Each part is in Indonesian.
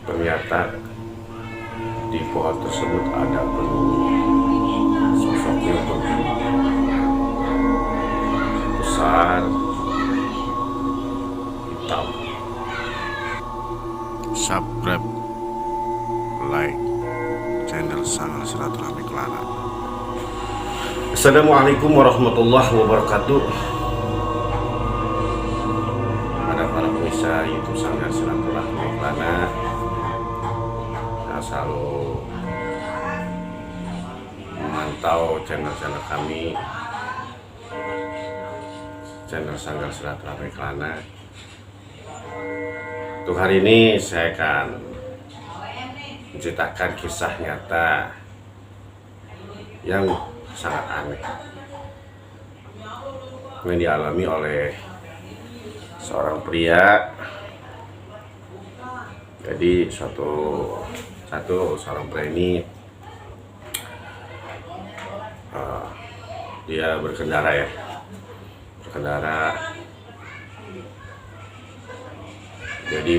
Ternyata di pohon tersebut ada penunggu. Sosoknya besar, hitam. Subscribe, like channel Sanggar Silaturahmi Kelana. Assalamualaikum warahmatullahi wabarakatuh. Pada para pemirsa YouTube Sanggar Silaturahmi Kelana yang selalu memantau channel-channel kami, channel Sanggar Silaturahmi Kelana. Untuk hari ini saya akan menceritakan kisah nyata yang sangat aneh yang dialami oleh seorang pria. Jadi seorang pria ini dia berkendara. Jadi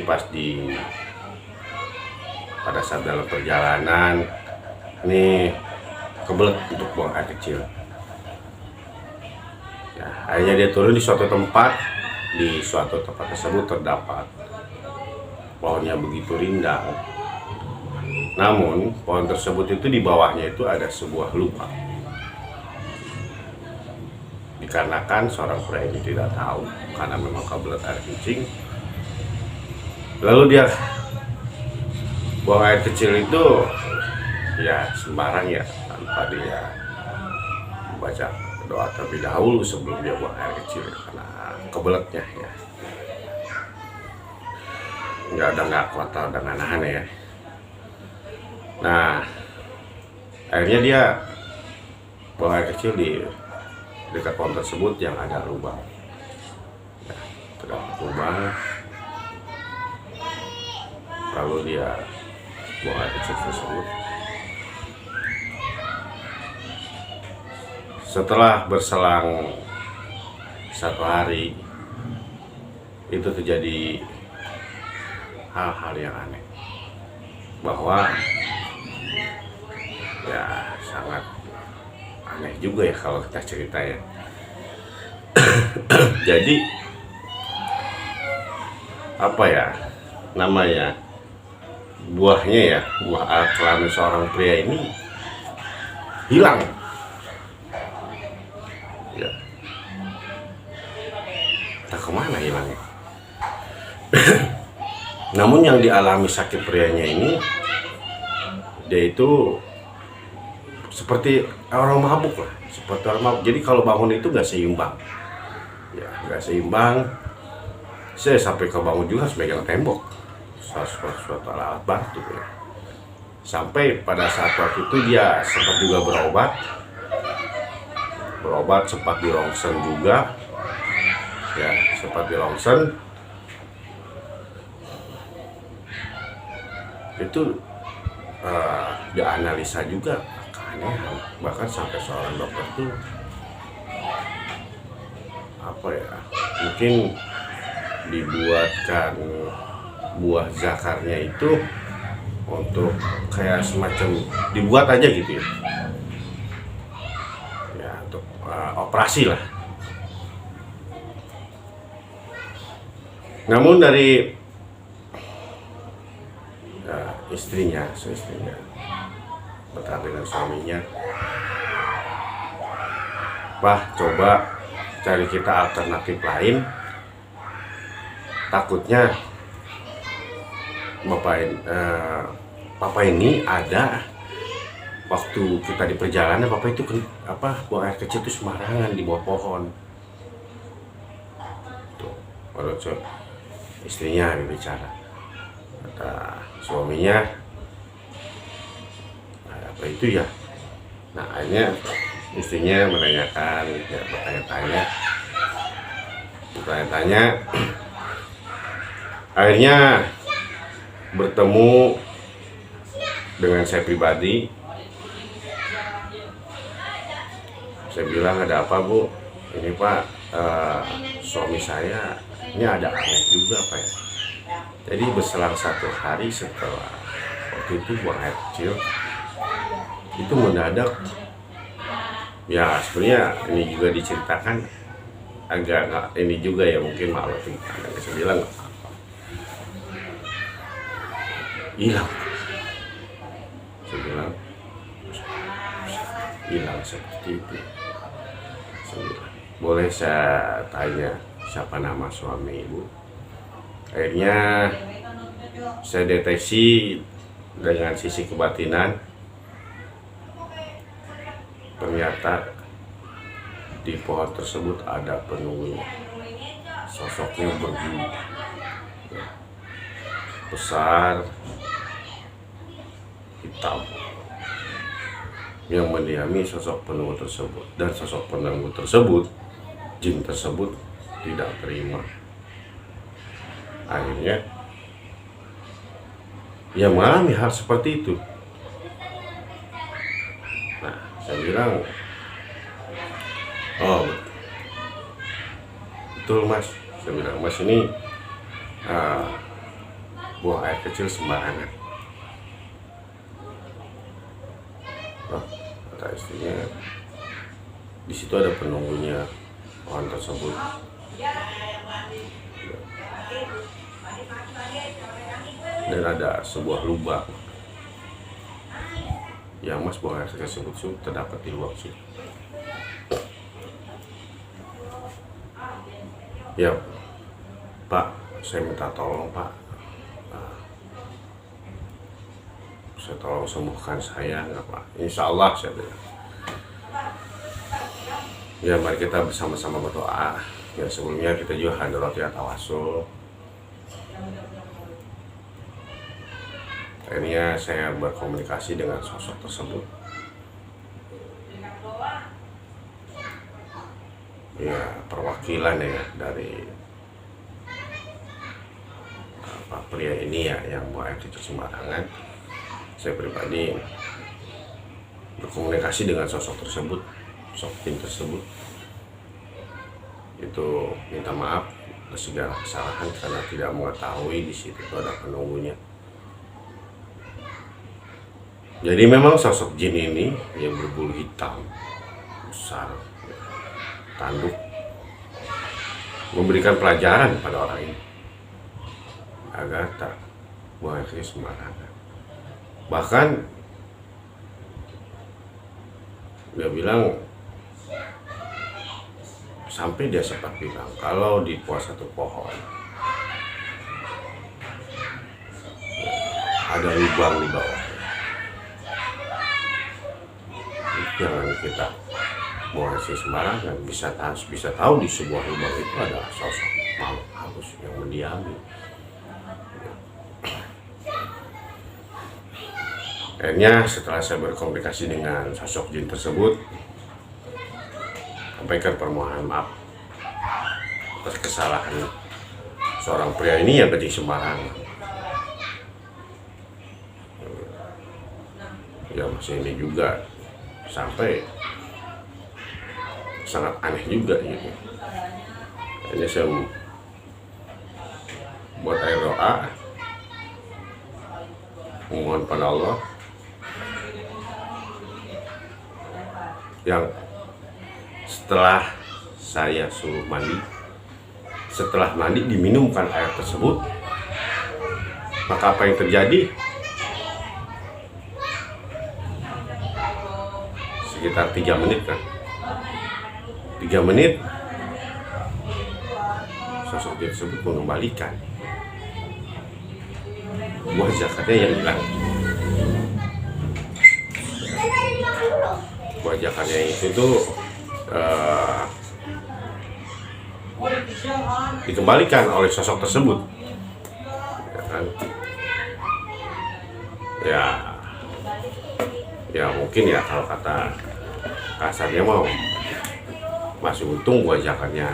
pada saat dalam perjalanan ini kebelet untuk buang air kecil. Ya, akhirnya dia turun di suatu tempat. Di suatu tempat tersebut terdapat pohonnya begitu rindang. Namun pohon tersebut itu di bawahnya itu ada sebuah lubang. Dikarenakan seorang pria ini tidak tahu karena memang kebelet air kencing. Lalu dia buang air kecil itu ya sembarang ya, tanpa dia membaca doa terlebih dahulu sebelum dia buang air kecil karena kebeletnya ya. Nggak kuat dengan aneh ya. Nah, akhirnya dia buang air kecil di dekat pohon tersebut yang ada lubang. Ya, terdapat lubang. Lalu dia buang air kecil tersebut. Setelah berselang 1 hari, itu terjadi hal-hal yang aneh, bahwa ya sangat aneh juga ya kalau kita cerita ya. Jadi apa ya namanya, buah alat kelamin seorang pria ini hilang ya. Entah kemana hilangnya. Namun yang dialami sakit prianya ini, dia itu seperti orang mabuk lah, Jadi kalau bangun itu nggak seimbang ya, Saya sampai kebangun juga harus megang tembok, suatu alat batu ya. Sampai pada saat waktu itu dia sempat juga berobat, sempat di rongsen juga ya, itu dianalisa juga keanehan, bahkan sampai seorang dokter tuh mungkin dibuatkan buah zakarnya itu untuk kayak semacam dibuat aja gitu ya untuk operasi lah. Namun dari istrinya bertanya dengan suaminya, "Bah, coba cari kita alternatif lain. Takutnya Papa ini ada waktu kita di perjalanan, Papa itu buang air kecil itu sembarangan di bawah pohon." Tuh, menurut istrinya berbicara. Kata suaminya, apa itu ya? Nah, akhirnya istrinya menanyakan, ya, bertanya-tanya. Akhirnya bertemu dengan saya pribadi. Saya bilang, "Ada apa, Bu?" "Ini Pak, suami saya ini ada aneh juga Pak ya. Jadi berselang 1 hari setelah waktu itu buang air kecil, itu mendadak, ya sebenarnya ini juga diceritakan agak nggak ini juga ya, mungkin malu karena saya bilang nggak apa-apa, hilang. Saya bilang hilang seperti itu. Saya bilang, boleh saya tanya siapa nama suami ibu? Akhirnya saya deteksi dengan sisi kebatinan, ternyata di pohon tersebut ada penunggunya. Sosoknya berbulu besar, hitam, yang mendiami sosok penunggu tersebut. Dan sosok penunggu tersebut, jin tersebut tidak terima. Akhirnya ia mengalami hal seperti itu. Nah, saya bilang, oh betul mas. Saya bilang, mas ini buang air kecil sembarangan. Oh, kata istrinya, di situ ada penunggunya pohon tersebut. Dan ada sebuah lubang yang mas buang air tersebut terdapat di lubang situ. Ya Pak, saya minta tolong Pak, saya tolong sembuhkan saya nggak Pak? Insya Allah, saya bilang. Ya mari kita bersama-sama berdoa. Ya sebelumnya kita juga hadrotiat tawasul. Akhirnya saya berkomunikasi dengan sosok tersebut. Ya perwakilan ya dari pria ini ya yang buang air kecil sembarangan. Saya pribadi berkomunikasi dengan sosok tersebut, sosok tim tersebut. Itu minta maaf atas segala kesalahan karena tidak mengetahui di situ ada penunggunya. Jadi memang sosok jin ini yang berbulu hitam, besar, tanduk, memberikan pelajaran pada orang ini agar tak buang air kecil sembarangan. Bahkan dia bilang, sampai dia sempat bilang kalau di satu pohon ada lubang di bawah, jangan kita buang air kecil sembarangan. Bisa tahu di sebuah lubang itu ada sosok makhluk halus yang mendiami. Akhirnya setelah saya berkomunikasi dengan sosok jin tersebut, sampaikan permohonan maaf atas kesalahan seorang pria ini yang kencing sembarangan. Ya masih ini juga sampai sangat aneh juga gitu. Akhirnya saya buat air doa, memohon pada Allah yang setelah saya suruh mandi, setelah mandi diminumkan air tersebut, maka apa yang terjadi? Sekitar 3 menit kan, 3 menit sosok dia tersebut mengembalikan buah zakatnya yang hilang. Buah zakatnya itu tuh dikembalikan oleh sosok tersebut, ya kan? Ya mungkin ya kalau kata kasarnya mau masih untung buah zakatnya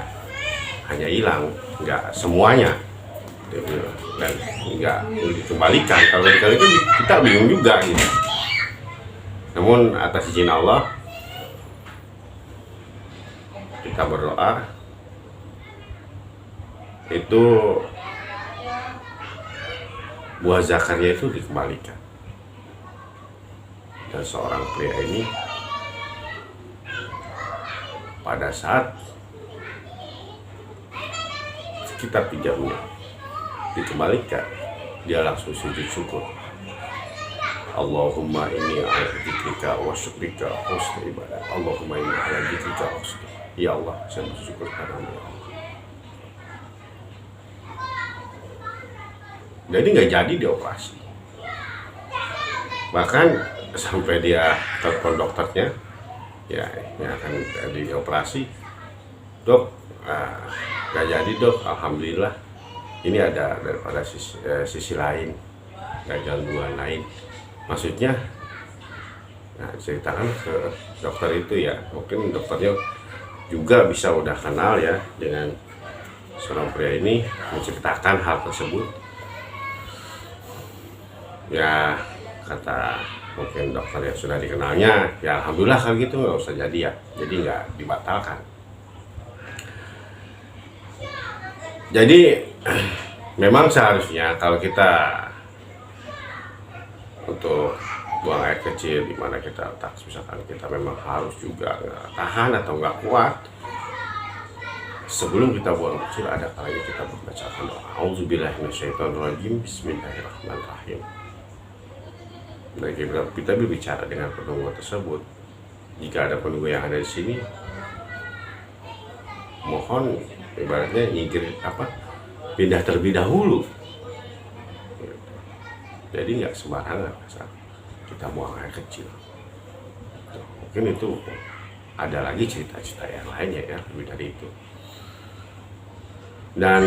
hanya hilang, nggak semuanya, dan nggak dikembalikan. Kalau dikembalikan kita bingung juga gitu. Namun atas izin Allah kita berdoa, itu buah zakarnya itu dikembalikan. Dan seorang pria ini pada saat sekitar 3 menit dikembalikan, dia langsung sujud syukur. Allahumma inni ala dzikrika wa syukrika wa husni ibadah. Allahumma inni ala dzikrika wa husni. Ya Allah, saya bersyukur padamu ya Allah. Jadi nggak jadi dioperasi. Bahkan sampai dia telepon dokternya, ya akan dioperasi. Dok, nggak jadi dok. Alhamdulillah. Ini ada daripada sisi lain, ada gangguan lain. Maksudnya, ceritakan ke dokter itu ya. Mungkin dokternya juga bisa udah kenal ya dengan seorang pria ini, menceritakan hal tersebut. Ya kata mungkin dokter yang sudah dikenalnya, ya alhamdulillah kalau gitu nggak usah jadi ya. Jadi nggak dibatalkan. Jadi memang seharusnya kalau kita untuk buang air kecil di mana kita tak, misalkan kita memang harus juga tahan atau nggak kuat, sebelum kita buang kecil ada kalanya kita membacakan doa auzubillahi minasyaitonirrajim, bismillahirrahmanirrahim. Nah, kita berbicara dengan penunggu tersebut. Jika ada penunggu yang ada di sini, mohon ibaratnya nyingkir pindah terlebih dahulu. Jadi nggak sembarangan asal kita buang air kecil. Mungkin itu ada lagi cerita-cerita yang lainnya ya, lebih dari itu. Dan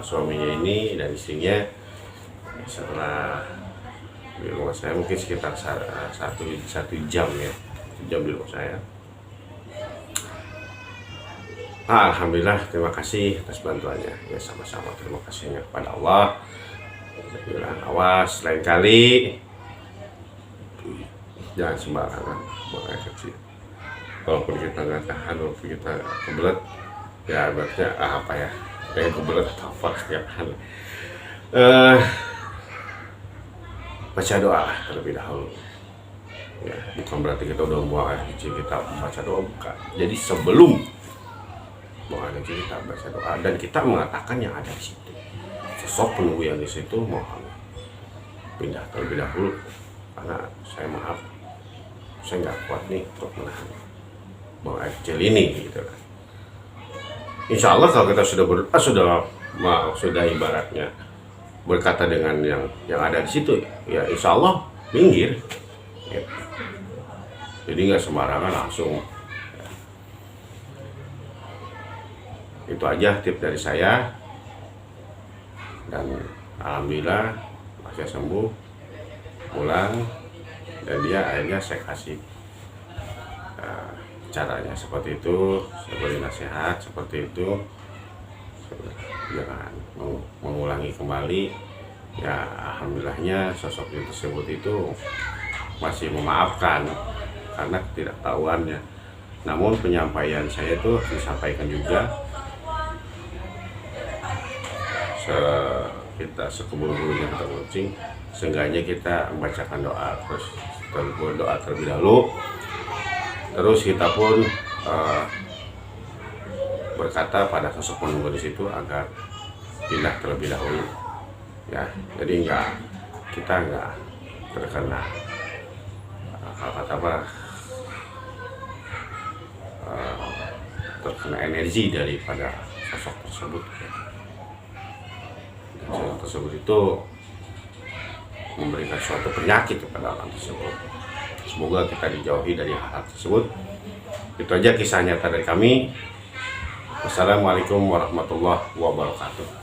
suaminya ini dan istrinya setelah di rumah saya mungkin sekitar satu jam ya, 1 jam di rumah saya. Alhamdulillah, terima kasih atas bantuannya. Ya sama-sama, terima kasihnya kepada Allah. Bilang awas lain kali jangan sembarangan buang air kecil. Walaupun kita nggak tahan, walaupun kita kebelet, ya berarti apa ya? Kayak kebelet atau apa setiap hari. Baca doa terlebih dahulu. Ya, bukan berarti kita udah buang air kecil kita baca doa, bukan. Jadi sebelum buang air kecil kita baca doa dan kita mengatakan yang ada di situ. Sosok penunggu yang di situ mohon pindah terlebih dahulu karena saya maaf, saya nggak kuat nih untuk menahan buang air kecil ini gitu kan. Insya Allah kalau kita sudah berdoa sudah ibaratnya berkata dengan yang ada di situ, ya insya Allah minggir. Ya. Jadi nggak sembarangan langsung. Itu aja tips dari saya. Dan alhamdulillah masih sembuh, pulang, dan dia akhirnya saya kasih caranya seperti itu, saya beri nasihat seperti itu, jangan mengulangi kembali. Ya alhamdulillahnya sosok tersebut itu masih memaafkan karena ketidaktahuannya. Namun penyampaian saya itu disampaikan juga kita sekeburu-burunya kita kucing, seenggaknya kita membacakan doa terlebih dahulu. Terus kita pun berkata pada sosok penunggu di situ agar pindah terlebih dahulu, ya. Jadi kita nggak terkena terkena energi daripada sosok tersebut. Sosok tersebut itu memberikan suatu penyakit kepada orang tersebut. Semoga kita dijauhi dari hal tersebut. Itu aja kisah nyata dari kami. Wassalamualaikum warahmatullahi wabarakatuh.